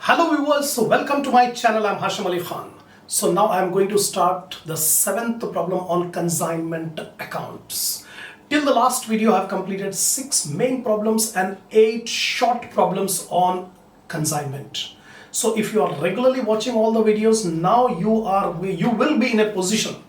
Hello viewers, so welcome to my channel. I'm Hasham Ali Khan. So now I'm going to start the 7th problem on consignment accounts. Till the last video I have completed 6 main problems and 8 short problems on consignment. So if you are regularly watching all the videos, now you will be in a position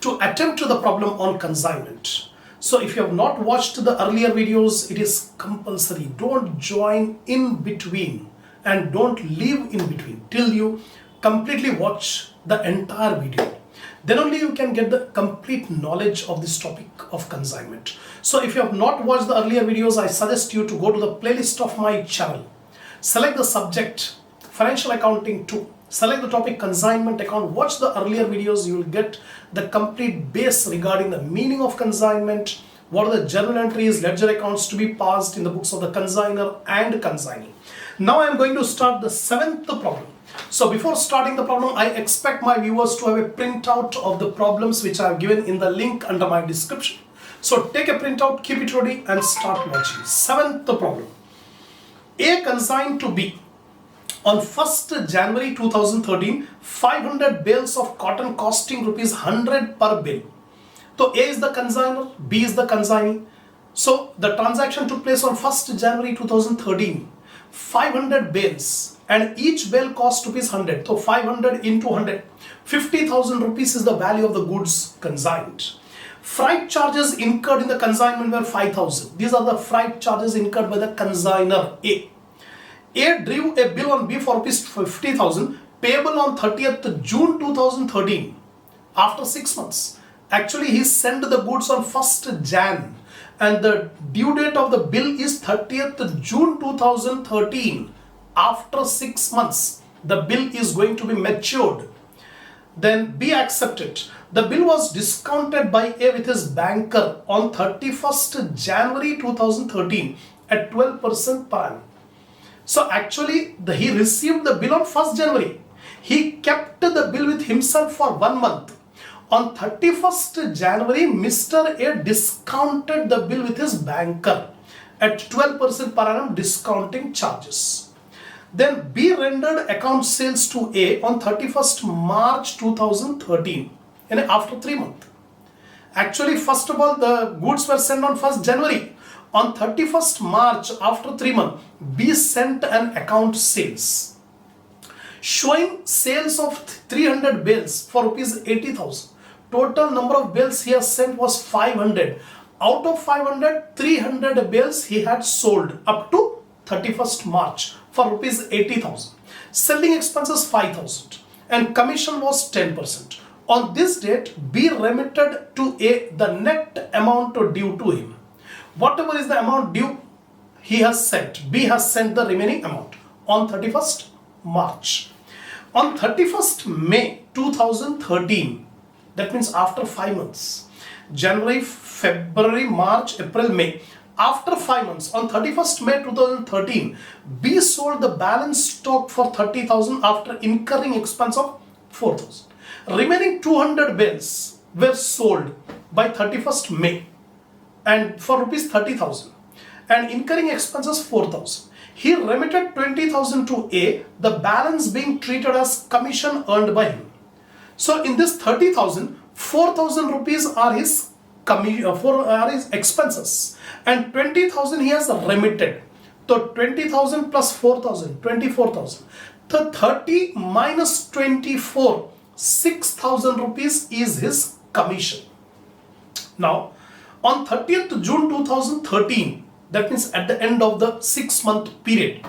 to attempt the problem on consignment. So if you have not watched the earlier videos, it is compulsory. Don't join in between and don't leave in between till you completely watch the entire video. Then only you can get the complete knowledge of this topic of consignment. So if you have not watched the earlier videos, I suggest you to go to the playlist of my channel. Select the subject Financial Accounting 2. Select the topic Consignment Account. Watch the earlier videos. You will get the complete base regarding the meaning of consignment, what are the journal entries, ledger accounts to be passed in the books of the consignor and consignee. Now I am going to start the 7th problem. So before starting the problem, I expect my viewers to have a printout of the problems which I have given in the link under my description. So take a printout, keep it ready and start watching. 7th problem. A consigned to B. On 1st January 2013, 500 bales of cotton costing rupees 100 per bale. So A is the consignor, B is the consignee. So the transaction took place on 1st January 2013. 500 bales and each bale cost rupees 100. So 500 into 100. 50,000 rupees is the value of the goods consigned. Freight charges incurred in the consignment were 5,000. These are the freight charges incurred by the consignor A. A drew a bill on B for rupees 50,000 payable on 30th June 2013 after 6 months. Actually, he sent the goods on 1st Jan and the due date of the bill is 30th June 2013. After 6 months, the bill is going to be matured. Then B accepted. The bill was discounted by A with his banker on 31st January 2013 at 12% per annum. So actually, he received the bill on 1st January. He kept the bill with himself for 1 month. On 31st January, Mr. A discounted the bill with his banker at 12% per annum discounting charges. Then B rendered account sales to A on 31st March 2013 and after 3 months. Actually, first of all, the goods were sent on 1st January. On 31st March, after 3 months, B sent an account sales showing sales of 300 bales for rupees 80,000. Total number of bales he has sent was 500. Out of 500, 300 bales he had sold up to 31st March for rupees 80,000. Selling expenses 5,000 and commission was 10%. On this date, B remitted to A the net amount due to him. Whatever is the amount due, he has sent. B has sent the remaining amount on 31st March. On 31st May 2013, that means after 5 months, January, February, March, April, May. After 5 months, on 31st May 2013, B sold the balance stock for 30,000 after incurring expense of 4,000. Remaining 200 bales were sold by 31st May and for rupees 30,000 and incurring expenses 4,000. He remitted 20,000 to A, the balance being treated as commission earned by him. So in this 30,000, 4,000 rupees are his expenses and 20,000 he has remitted. So 20,000 plus 4,000, 24,000. So 30 minus 24, 6,000 rupees is his commission. Now, on 30th June 2013, that means at the end of the 6-month period,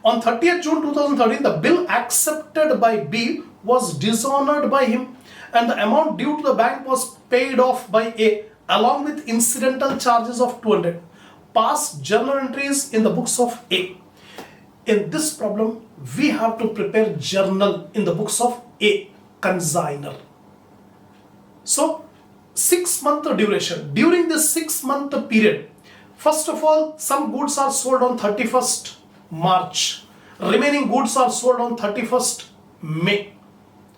on 30th June 2013, the bill accepted by B was dishonored by him and the amount due to the bank was paid off by A along with incidental charges of 200. Past journal entries in the books of A. In this problem, we have to prepare journal in the books of A, consignor. So, 6-month duration. During this 6-month period, first of all, some goods are sold on 31st March. Remaining goods are sold on 31st May.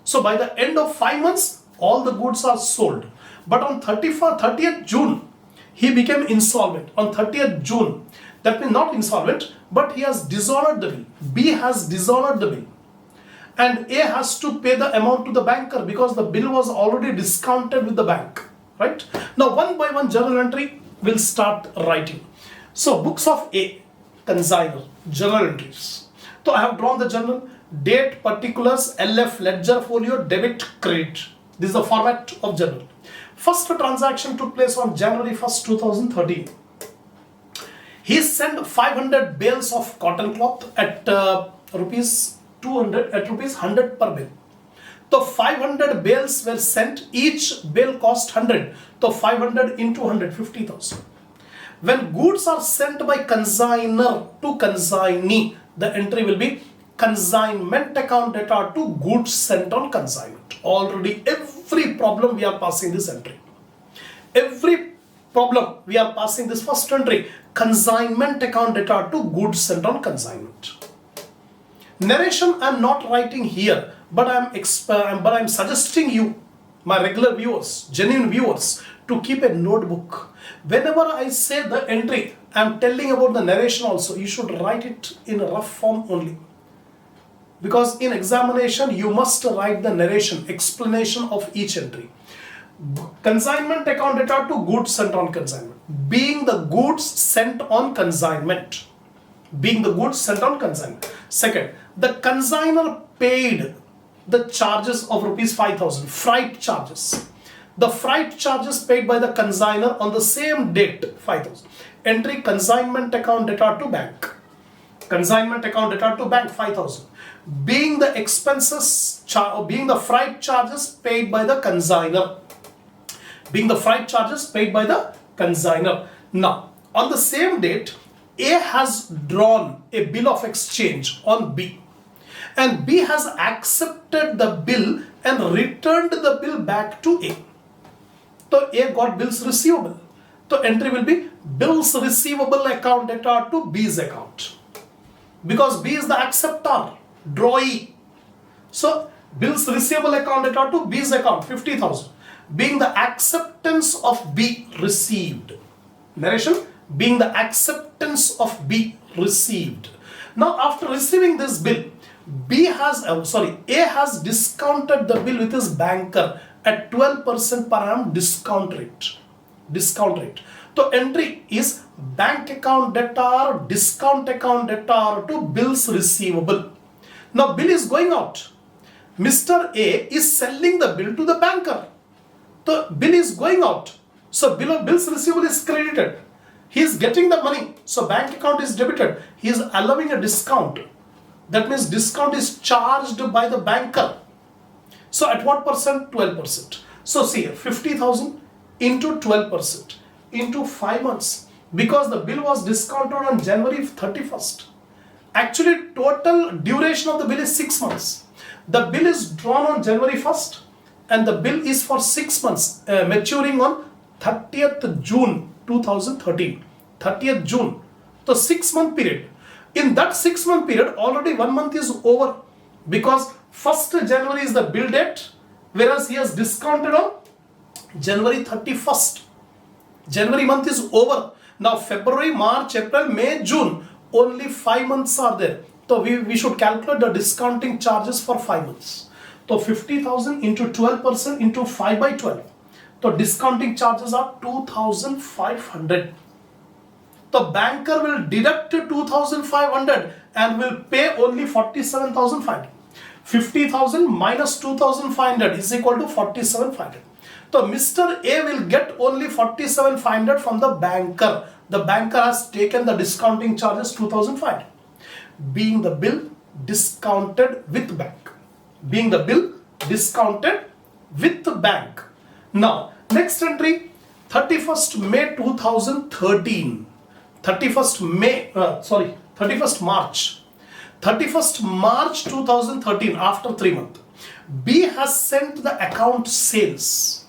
So by the end of 5 months, all the goods are sold. But on 30th June, he became insolvent. On 30th June, That means not insolvent, but he has dishonored the bill. B has dishonored the bill. And A has to pay the amount to the banker because the bill was already discounted with the bank. Right? Now, one by one journal entry will start writing. So, books of A, consignor, journal entries. So, I have drawn the journal, date, particulars, LF, ledger, folio, debit, credit. This is the format of journal. First transaction took place on January 1st, 2013. He sent 500 bales of cotton cloth at rupees 100 per bale. So 500 bales were sent, each bale cost 100. So 500 into 100, 50,000. When goods are sent by consignor to consignee, the entry will be consignment account data to goods sent on consignment. Already every problem we are passing this entry. Every problem we are passing this first entry, consignment account data to goods sent on consignment. Narration I am not writing here, but I am suggesting you, my regular viewers, genuine viewers, to keep a notebook. Whenever I say the entry, I am telling about the narration also. You should write it in a rough form only. Because in examination, you must write the narration, explanation of each entry. Consignment account data to goods sent on consignment. Being the goods sent on consignment. Being the goods sent on consignment. Second, the consignor paid the charges of rupees 5,000, freight charges. The freight charges paid by the consignor on the same date, 5,000. Entry consignment account data to bank. Consignment account data to bank, 5,000. Being the expenses, being the freight charges paid by the consignor. Being the freight charges paid by the consignor. Now, on the same date, A has drawn a bill of exchange on B. And B has accepted the bill and returned the bill back to A. So A got bills receivable. So entry will be bills receivable account data to B's account. Because B is the acceptor, drawee. So bills receivable account data to B's account, 50,000. Being the acceptance of B received. Narration, being the acceptance of B received. Now after receiving this bill, A has discounted the bill with his banker at 12% per annum discount rate. So entry is bank account debtor, discount account debtor to bills receivable. Now bill is going out. Mr. A is selling the bill to the banker. The bill is going out. So bills receivable is credited. He is getting the money. So bank account is debited. He is allowing a discount. That means discount is charged by the banker. So at what percent? 12%. So see here, 50,000 into 12% into 5 months. Because the bill was discounted on January 31st. Actually, total duration of the bill is 6 months. The bill is drawn on January 1st and the bill is for 6 months, maturing on 30th June 2013. 30th June. So 6-month period. In that 6-month period, already 1 month is over because 1st January is the bill date, whereas he has discounted on January 31st. January month is over. Now February, March, April, May, June, only 5 months are there. So we should calculate the discounting charges for 5 months. So 50,000 into 12% into 5 by 12. So discounting charges are 2,500. The banker will deduct 2,500 and will pay only 47,500. 50,000 minus 2,500 is equal to 47,500. So Mr. A will get only 47,500 from the banker. The banker has taken the discounting charges 2,500. Being the bill discounted with bank. Being the bill discounted with the bank. Now, next entry, 31st May 2013. 31st March. 31st March 2013, after 3 months. B has sent the account sales.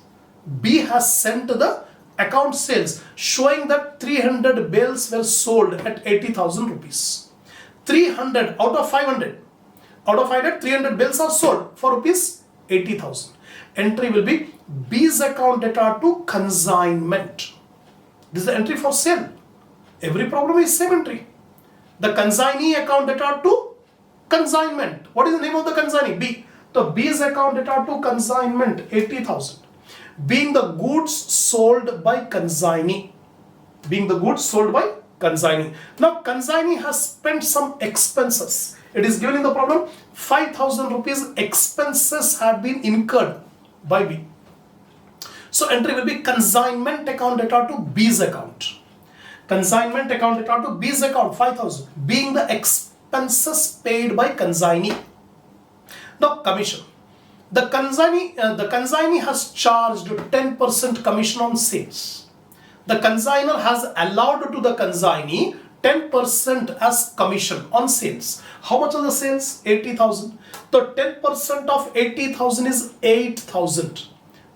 B has sent the account sales showing that 300 bales were sold at 80,000 rupees. 300 out of 500. Out of 500, 300 bales are sold for rupees 80,000. Entry will be B's account data to consignment. This is the entry for sale. Every problem is same entry. The consignee account data to consignment. What is the name of the consignee? B. So B's account data to consignment 80,000. Being the goods sold by consignee. Being the goods sold by consignee. Now consignee has spent some expenses. It is given in the problem 5,000 rupees expenses have been incurred by B. So entry will be consignment account data to B's account. Consignment account data to B's account 5,000 being the expenses paid by consignee. Now commission. The consignee has charged 10% commission on sales. The consignor has allowed to the consignee 10% as commission on sales. How much are the sales? 80,000. So 10% of 80,000 is 8,000.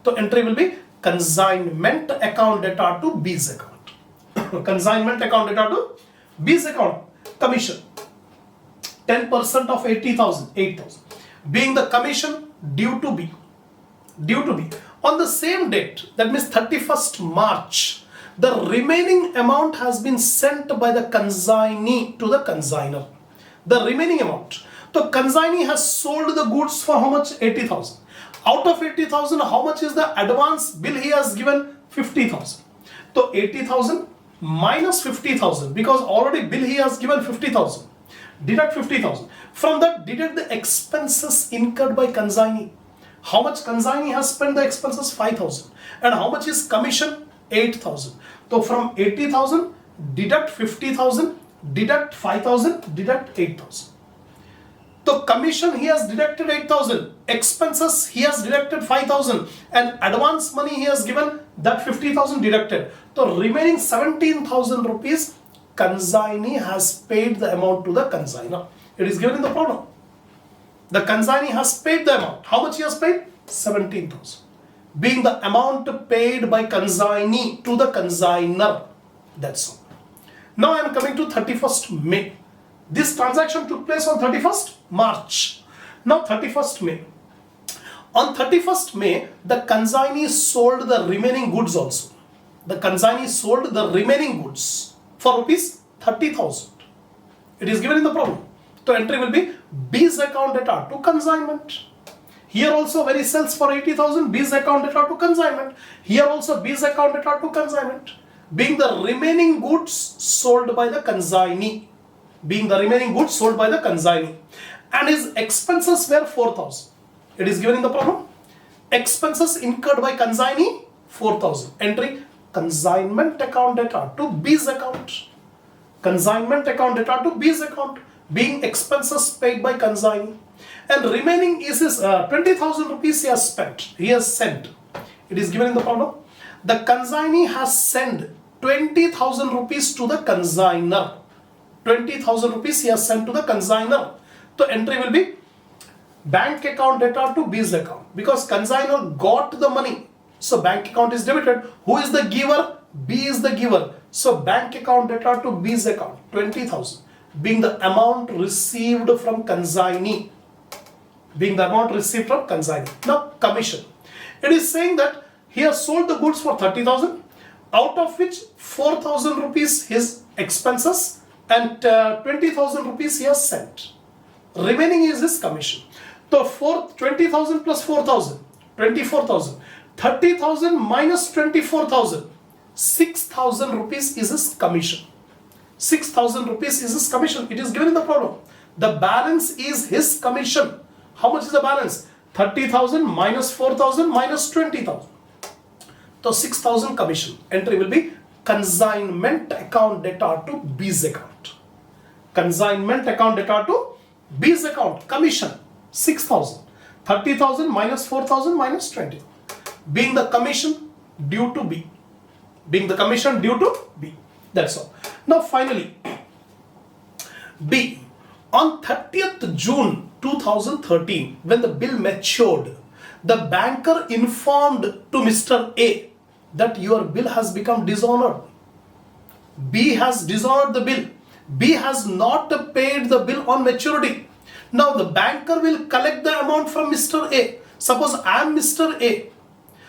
So entry will be consignment account data to B's account. Consignment account data to B's account. Commission. 10% of 80,000. 8,000. Being the commission due to B. Due to B. On the same date, that means 31st March, the remaining amount has been sent by the consignee to the consignor. The remaining amount. The consignee has sold the goods for how much? 80,000. Out of 80,000, how much is the advance bill he has given? 50,000. So 80,000 minus 50,000 because already bill he has given 50,000. Deduct 50,000. From that, deduct the expenses incurred by consignee. How much consignee has spent the expenses? 5,000. And how much is commission? 8,000. So from 80,000, deduct 50,000, deduct 5,000, deduct 8,000. So commission he has deducted 8,000, expenses he has deducted 5,000, and advance money he has given that 50,000 deducted. So remaining 17,000 rupees consignee has paid the amount to the consignor. It is given in the problem. The consignee has paid the amount. How much he has paid? 17,000. Being the amount paid by consignee to the consignor. That's all. Now I am coming to 31st May. This transaction took place on 31st March. Now 31st May. On 31st May, the consignee sold the remaining goods also. The consignee sold the remaining goods for rupees 30,000. It is given in the problem. So entry will be B's account data to consignment. Here also when he sells for 80,000, B's account data to consignment. Here also B's account data to consignment. Being the remaining goods sold by the consignee. Being the remaining goods sold by the consignee. And his expenses were 4,000. It is given in the problem. Expenses incurred by consignee 4,000. Entry consignment account data to B's account. Consignment account data to B's account. Being expenses paid by consignee. And remaining is his 20,000 rupees he has spent. He has sent. It is given in the problem. The consignee has sent 20,000 rupees to the consignor. 20,000 rupees he has sent to the consignor. So entry will be bank account data to B's account. Because consignor got the money. So bank account is debited. Who is the giver? B is the giver. So bank account data to B's account. 20,000. Being the amount received from consignee. Being the amount received from consignee. Now commission. It is saying that he has sold the goods for 30,000. Out of which 4,000 rupees his expenses and 20,000 rupees he has sent. Remaining is his commission. So 20,000 plus 4,000, 24,000. 30,000 minus 24,000, 6,000 rupees is his commission. 6,000 rupees is his commission. It is given in the problem. The balance is his commission. How much is the balance? 30,000 minus 4,000 minus 20,000. So 6,000 commission. Entry will be consignment account data to B's account. Consignment account data to B's account. Commission 6,000. 30,000 minus 4,000 minus 20. Being the commission due to B. Being the commission due to B. That's all. Now finally, B. On 30th June 2013, when the bill matured, the banker informed to Mr. A that your bill has become dishonored. B has dishonored the bill. B has not paid the bill on maturity. Now the banker will collect the amount from Mr. A. Suppose I am Mr. A.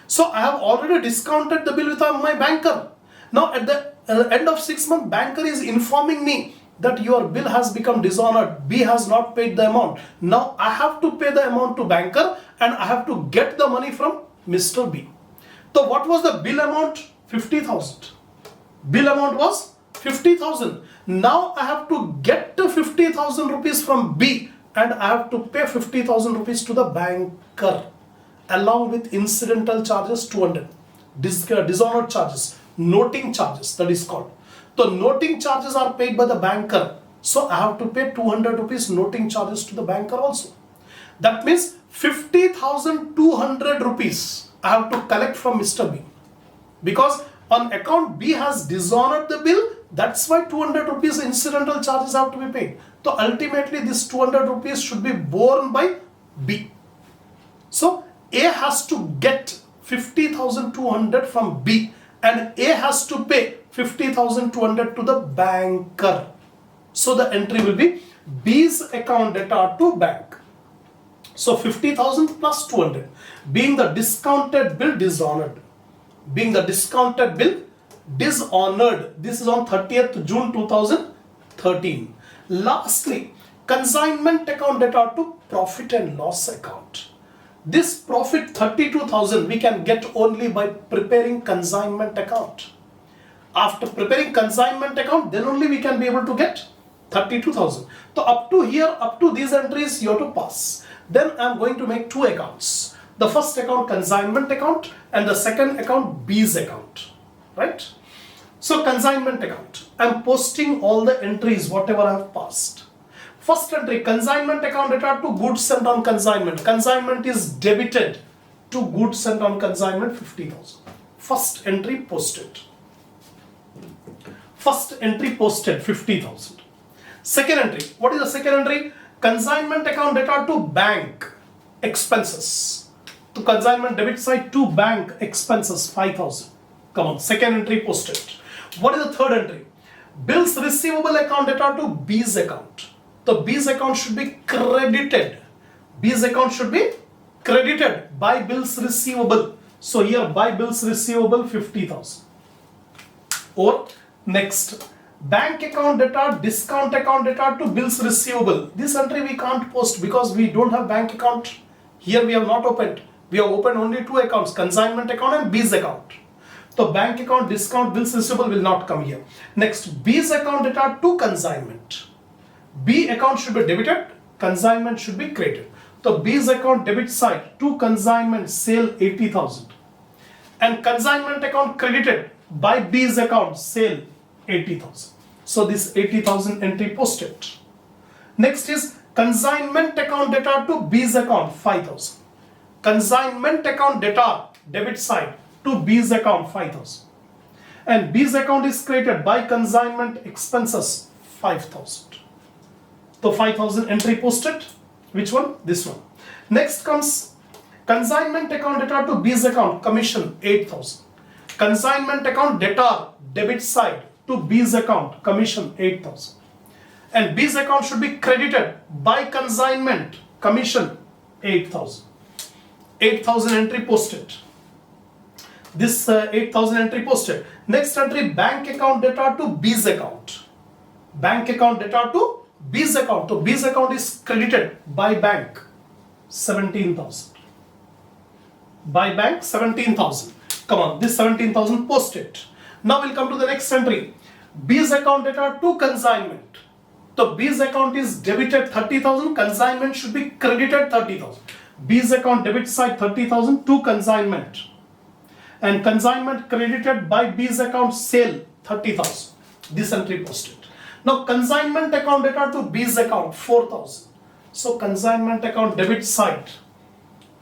So I have already discounted the bill with my banker. Now at the At the end of 6 months, banker is informing me that your bill has become dishonored. B has not paid the amount. Now I have to pay the amount to banker and I have to get the money from Mr. B. So what was the bill amount? 50,000. Bill amount was 50,000. Now I have to get 50,000 rupees from B and I have to pay 50,000 rupees to the banker along with incidental charges 200. Dishonored charges, noting charges, that is called. So noting charges are paid by the banker. So I have to pay 200 rupees noting charges to the banker also. That means 50,200 rupees I have to collect from Mr. B. Because on account B has dishonored the bill, that's why 200 rupees incidental charges have to be paid. So ultimately this 200 rupees should be borne by B. So A has to get 50,200 from B and A has to pay 50,200 to the banker. So the entry will be B's account data to bank. So 50,000 plus 200 being the discounted bill dishonored. Being the discounted bill dishonored. This is on 30th June 2013. Lastly, consignment account data to profit and loss account. This profit 32,000 we can get only by preparing consignment account. After preparing consignment account, then only we can be able to get 32,000. So up to here, up to these entries you have to pass. Then I am going to make two accounts. The first account consignment account and the second account B's account. Right? So consignment account. I am posting all the entries whatever I have passed. First entry, consignment account data to goods sent on consignment. Consignment is debited to goods sent on consignment 50,000. First entry posted. First entry posted 50,000. Second entry, what is the second entry? Consignment account data to bank expenses. To consignment debit side to bank expenses 5,000. Come on, second entry posted. What is the third entry? Bills receivable account data to B's account. The B's account should be credited. B's account should be credited by bills receivable. So here by bills receivable 50,000. Or next, bank account data, discount account data to bills receivable. This entry we can't post because we don't have bank account. Here we have not opened. We have opened only two accounts, consignment account and B's account. So bank account, discount, bills receivable will not come here. Next, B's account data to consignment. B account should be debited, consignment should be credited. So B's account debit side to consignment sale 80,000 and consignment account credited by B's account sale 80,000. So this 80,000 entry posted. Next is consignment account data to B's account 5,000. Consignment account data debit side to B's account 5,000 and B's account is credited by consignment expenses 5,000. So 5,000 entry posted. Which one? This one. Next comes consignment account data to B's account commission 8,000. Consignment account data debit side to B's account commission 8,000. And B's account should be credited by consignment commission 8,000. 8,000 entry posted. This 8,000 entry posted. Next entry, bank account data to B's account. Bank account data to B's account. So B's account is credited by bank 17,000. By bank 17,000. Come on, this 17,000 posted. Now we'll come to the next entry. B's account data to consignment. So B's account is debited 30,000. Consignment should be credited 30,000. B's account debit side 30,000 to consignment. And consignment credited by B's account sale 30,000. This entry posted. Now consignment account data to B's account 4,000. So consignment account debit side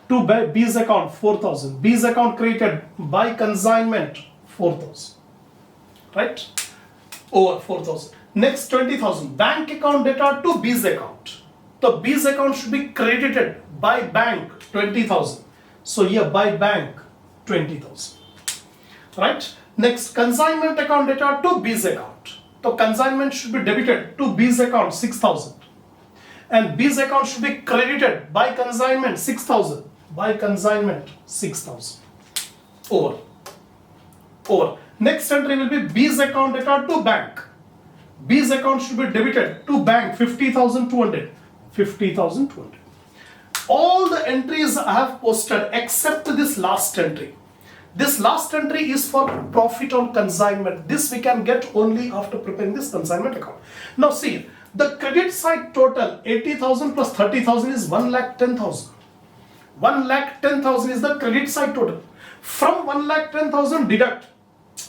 to B's account 4,000. B's account created by consignment 4,000. Right? Over 4,000. Next 20,000. Bank account data to B's account. The B's account should be credited by bank 20,000. So here by bank 20,000. Right? Next consignment account data to B's account. So consignment should be debited to B's account 6,000 and B's account should be credited by consignment 6,000. By consignment 6,000. Over. Next entry will be B's account data to bank. B's account should be debited to bank 50,200. 50,200. All the entries I have posted except this last entry. This last entry is for profit on consignment. This we can get only after preparing this consignment account. Now see, the credit side total 80,000 plus 30,000 is 1,10,000. 1,10,000 is the credit side total. From 1,10,000 deduct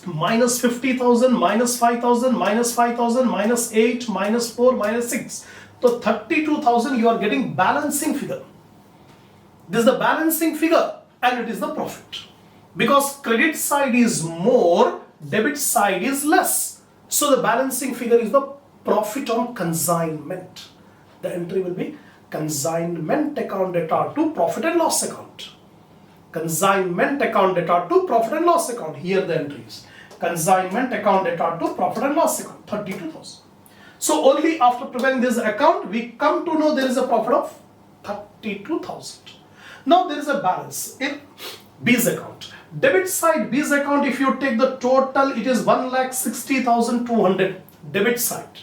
minus 50,000, minus 5,000, minus 5,000, minus 8, minus 4, minus 6. So 32,000 you are getting balancing figure. This is the balancing figure and it is the profit. Because credit side is more, debit side is less. So the balancing figure is the profit on consignment. The entry will be consignment account data to profit and loss account. Consignment account data to profit and loss account. Here the entries. Consignment account data to profit and loss account, 32,000. So only after preparing this account, we come to know there is a profit of 32,000. Now there is a balance in B's account. Debit side B's account, if you take the total, it is 1,60,200. Debit side.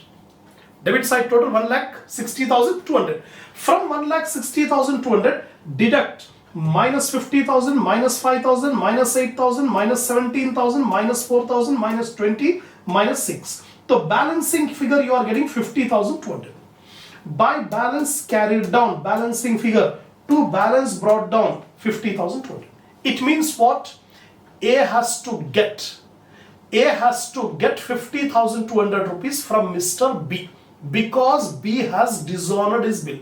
Debit side total 1,60,200. From 1,60,200, deduct minus 50,000, minus 5,000, minus 8,000, minus 17,000, minus 4,000, minus 20, minus 6. So balancing figure you are getting 50,200. By balance carried down, balancing figure to balance brought down 50,200. It means what? A has to get 50,200 rupees from Mr. B because B has dishonored his bill.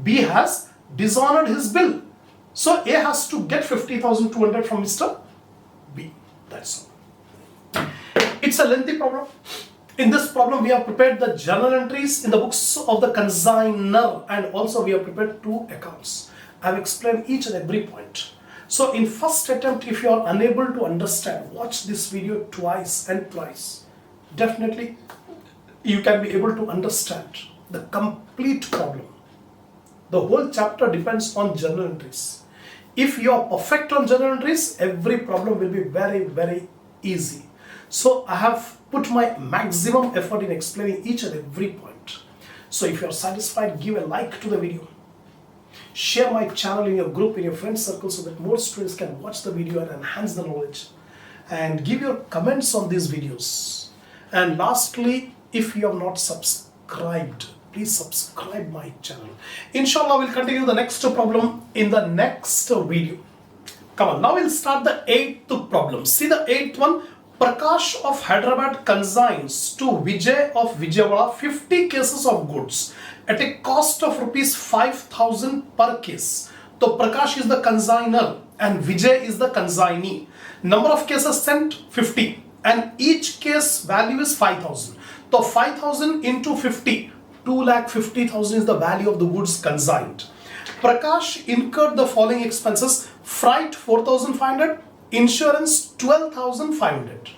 B has dishonored his bill. So A has to get 50,200 from Mr. B. That's all. It's a lengthy problem. In this problem, we have prepared the journal entries in the books of the consignor and also we have prepared 2 accounts. I have explained each and every point. So in first attempt, if you are unable to understand, watch this video twice and twice. Definitely, you can be able to understand the complete problem. The whole chapter depends on journal entries. If you are perfect on journal entries, every problem will be very, very easy. So I have put my maximum effort in explaining each and every point. So if you are satisfied, give a like to the video. Share my channel in your group, in your friend circle so that more students can watch the video and enhance the knowledge. And give your comments on these videos. And lastly, if you have not subscribed, please subscribe my channel. Inshallah, we'll continue the next problem in the next video. Come on, now we'll start the 8th problem. See the 8th one. Prakash of Hyderabad consigns to Vijay of Vijayawada 50 cases of goods at a cost of rupees 5,000 per case. So Prakash is the consignor and Vijay is the consignee. Number of cases sent 50 and each case value is 5,000. So 5,000 into 50, 2,50,000 is the value of the goods consigned. Prakash incurred the following expenses: freight 4,500, insurance 12,500.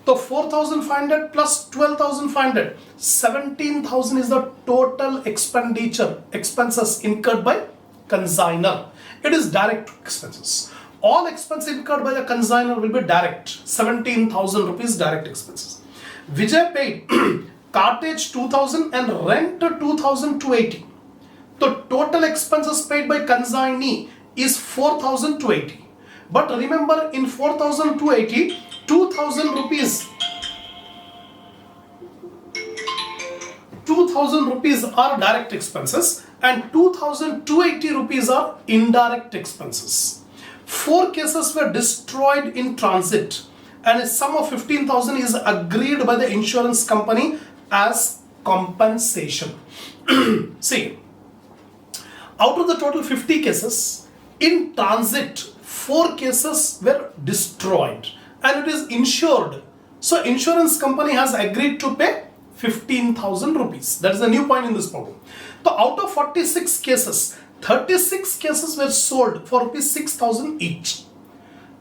So 4,500 plus 12,500, 17,000 is the total expenses incurred by consignor. It is direct expenses. All expenses incurred by the consignor will be direct. 17,000 rupees direct expenses. Vijay paid cartage 2,000 and rent 2,280. The total expenses paid by consignee is 4,280. But remember, in 4,280, 2,000 rupees are direct expenses and 2,280 rupees are indirect expenses. 4 cases were destroyed in transit and a sum of 15,000 is agreed by the insurance company as compensation. See, out of the total 50 cases, in transit, 4 cases were destroyed and it is insured. So insurance company has agreed to pay 15,000 rupees. That is a new point in this problem. So out of 46 cases, 36 cases were sold for rupees 6,000 each.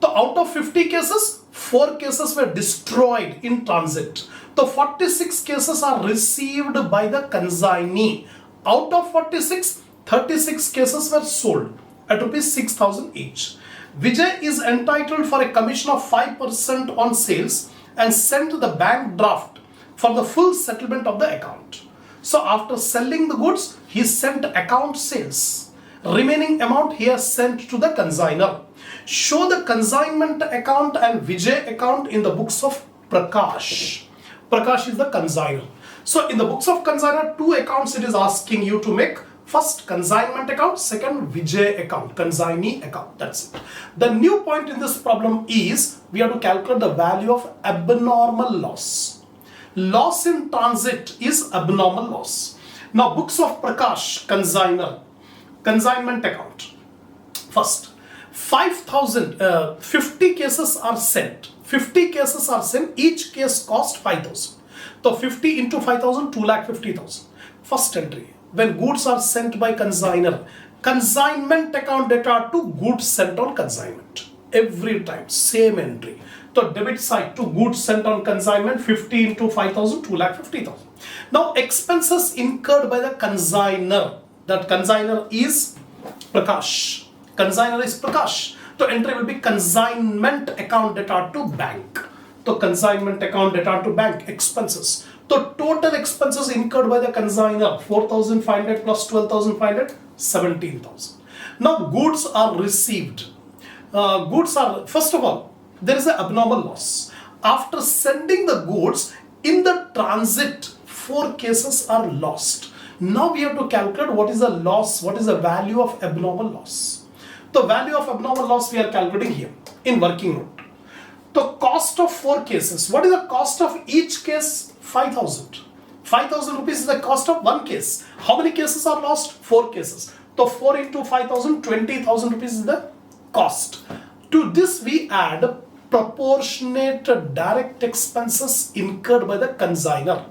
So out of 50 cases, 4 cases were destroyed in transit. The 46 cases are received by the consignee. Out of 46, 36 cases were sold at rupees 6,000 each. Vijay is entitled for a commission of 5% on sales and sent the bank draft for the full settlement of the account. So after selling the goods, he sent account sales. Remaining amount he has sent to the consignor. Show the consignment account and Vijay account in the books of Prakash. Prakash is the consignor. So in the books of consignor, two accounts it is asking you to make. First, consignment account. Second, Vijay account, consignee account. That's it. The new point in this problem is we have to calculate the value of abnormal loss. Loss in transit is abnormal loss. Now, books of Prakash, consignor, consignment account. First, 50 cases are sent. 50 cases are sent. Each case cost 5,000. So 50 into 5,000, 2,50,000. First entry. When goods are sent by consignor, consignment account data to goods sent on consignment. Every time, same entry. So debit side to goods sent on consignment, 50 into 5,000, 2,50,000. Now expenses incurred by the consignor. That consignor is Prakash. Consignor is Prakash. So entry will be consignment account data to bank. So consignment account data to bank expenses. So total expenses incurred by the consignor 4,500 plus 12,500, 17,000. Now goods are received. First of all, there is an abnormal loss. After sending the goods in the transit, 4 cases are lost. Now we have to calculate what is the loss, what is the value of abnormal loss. The value of abnormal loss we are calculating here in working note. The cost of 4 cases. What is the cost of each case? 5,000. 5,000 rupees is the cost of one case. How many cases are lost? 4 cases. So 4 into 5,000, 20,000 rupees is the cost. To this we add proportionate direct expenses incurred by the consignor.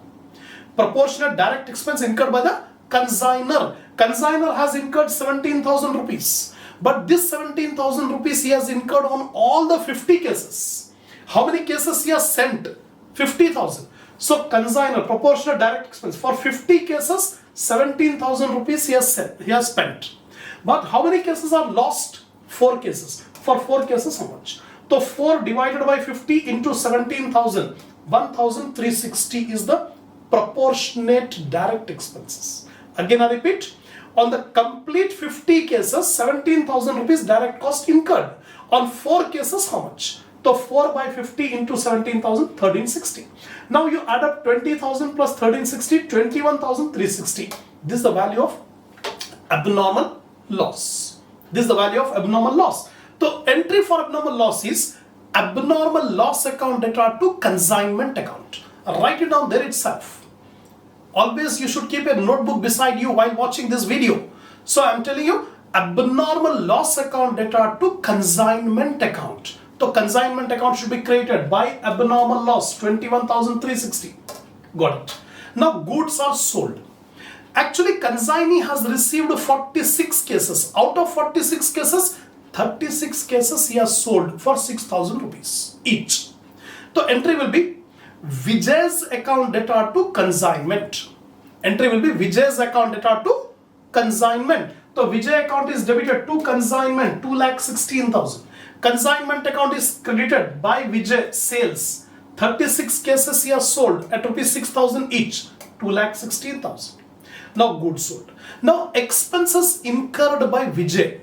Proportionate direct expense incurred by the consignor. Consignor has incurred 17,000 rupees. But this 17,000 rupees he has incurred on all the 50 cases. How many cases he has sent? 50,000. So consignor, proportionate direct expense. For 50 cases, 17,000 rupees he has spent. But how many cases are lost? 4 cases. For 4 cases, how much? So 4 divided by 50 into 17,000. 1,360 is the proportionate direct expenses. Again I repeat, on the complete 50 cases, 17,000 rupees direct cost incurred. On 4 cases, how much? So 4 by 50 into 17,000, 1360. Now you add up 20,000 plus 1360, 21,360. This is the value of abnormal loss. This is the value of abnormal loss. So entry for abnormal loss is abnormal loss account data to consignment account. Write it down there itself. Always you should keep a notebook beside you while watching this video. So I am telling you, abnormal loss account data to consignment account. So consignment account should be created by abnormal loss 21,360. Got it. Now goods are sold. Actually consignee has received 46 cases. Out of 46 cases, 36 cases he has sold for 6,000 rupees each. So entry will be Vijay's account data to consignment. Entry will be Vijay's account data to consignment. So Vijay account is debited to consignment 2,16,000. Consignment account is credited by Vijay sales. 36 cases he has sold at rupees 6,000 each. 2,16,000. Now goods sold. Now expenses incurred by Vijay.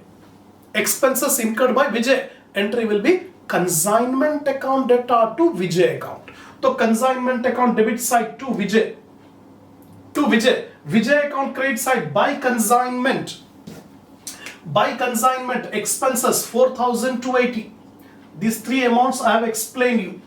Expenses incurred by Vijay. Entry will be consignment account data to Vijay account. So consignment account debit side to Vijay. Vijay account credit side by consignment. By consignment expenses 4,280. These 3 amounts I have explained you.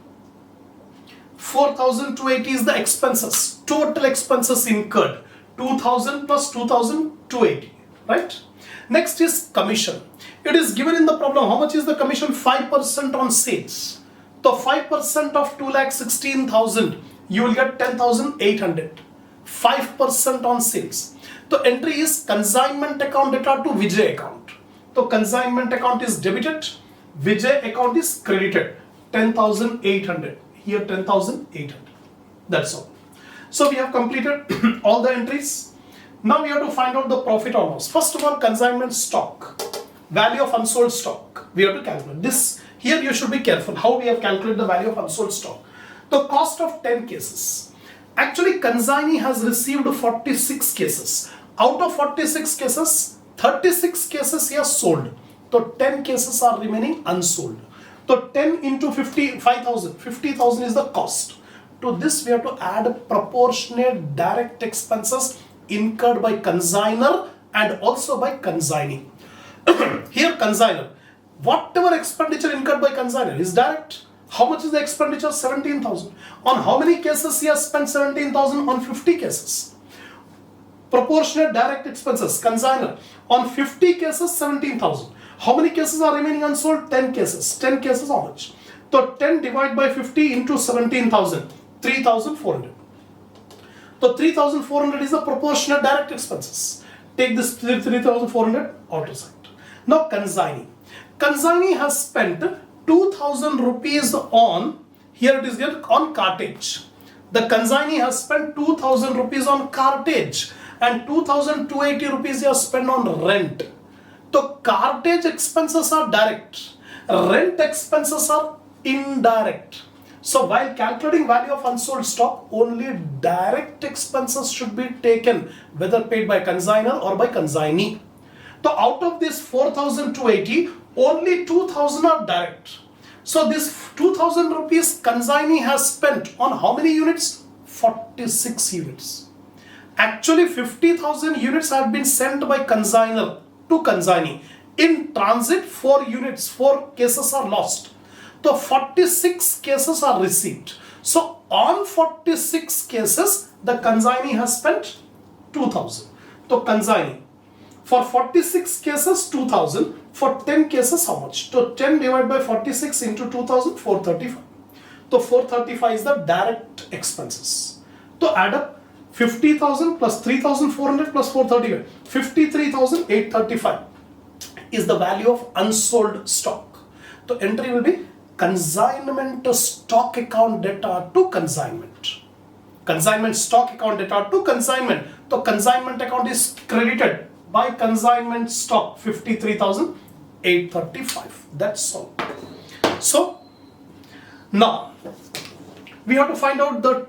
4,280 is the expenses. Total expenses incurred. 2,000 plus 2,280. Right? Next is commission. It is given in the problem. How much is the commission? 5% on sales. So 5% of 2,16,000, you will get 10,800. 5% on sales. So entry is consignment account data to Vijay account. So consignment account is debited, Vijay account is credited. 10,800. Here 10,800. That's all. So we have completed all the entries. Now we have to find out the profit or loss. First of all, consignment stock. value of unsold stock. We have to calculate this. Here you should be careful how we have calculated the value of unsold stock. The cost of 10 cases. Actually, consignee has received 46 cases. Out of 46 cases, 36 cases he has sold. So 10 cases are remaining unsold. So 10 into 55,000. 50,000 is the cost. To this we have to add proportionate direct expenses incurred by consignor and also by consignee. Here consignor, whatever expenditure incurred by consignor is direct. How much is the expenditure? 17,000. On how many cases he has spent 17,000? On 50 cases. Proportionate direct expenses, consignor, on 50 cases 17,000. How many cases are remaining unsold? 10 cases. 10 cases how much? So 10 divided by 50 into 17,000. 3,400. So 3,400 is the proportionate direct expenses. Take this 3,400 out of sight. Now consignee. Consignee has spent 2,000 rupees on, here it is given, on cartage. The consignee has spent 2,000 rupees on cartage and 2,280 rupees he has spent on rent. So cartage expenses are direct. Rent expenses are indirect. So while calculating value of unsold stock, only direct expenses should be taken, whether paid by consignor or by consignee. So out of this 4,280, only 2,000 are direct. So this 2,000 rupees consignee has spent on how many units? 46 units. Actually 50,000 units have been sent by consignor to consignee. In transit 4 units, 4 cases are lost. So 46 cases are received. So on 46 cases, the consignee has spent 2,000. So consignee, for 46 cases 2,000, for 10 cases how much? So 10 divided by 46 into 2,000, 435. So 435 is the direct expenses. So add up 50,000 plus 3,400 plus 435. 53,835 is the value of unsold stock. So entry will be consignment stock account data to consignment. Consignment stock account data to consignment. So consignment account is credited by consignment stock 53,835. That's all. So now we have to find out the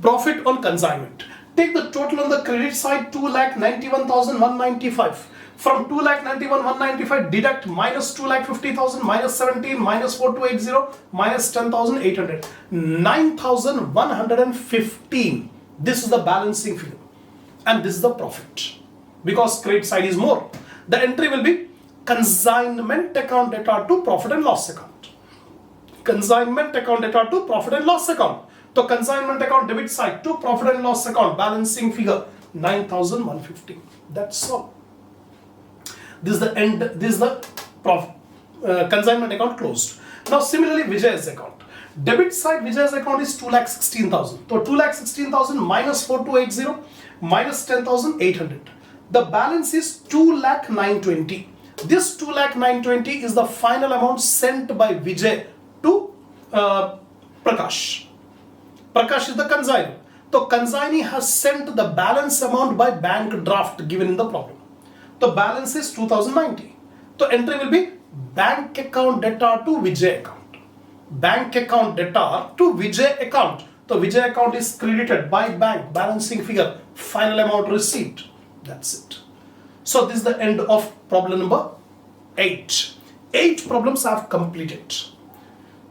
profit on consignment. Take the total on the credit side, 2,91,195. From 2,91,195 deduct minus 2,50,000 minus 17 minus 4,280 minus 10,800. 9,115. This is the balancing figure and this is the profit because credit side is more. The entry will be consignment account data to profit and loss account. Consignment account data to profit and loss account. So consignment account debit side to profit and loss account, balancing figure 9,115. That's all. This is the end. This is the consignment account closed. Now similarly Vijay's account. Debit side Vijay's account is 2,16,000. So 2,16,000 minus 4,280 minus 10,800. The balance is 2,920. This 2,920 is the final amount sent by Vijay to Prakash. Prakash is the consignor. So consignee has sent the balance amount by bank draft given in the problem. The balance is 2,090. So entry will be bank account data to Vijay account. Bank account data to Vijay account. So Vijay account is credited by bank, balancing figure, final amount received. That's it. So this is the end of problem number 8. 8 problems I have completed.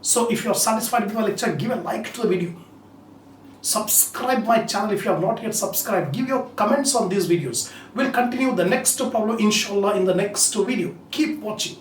So if you are satisfied with my lecture, give a like to the video. Subscribe my channel if you have not yet subscribed. Give your comments on these videos. We'll continue the next problem inshallah in the next video. Keep watching.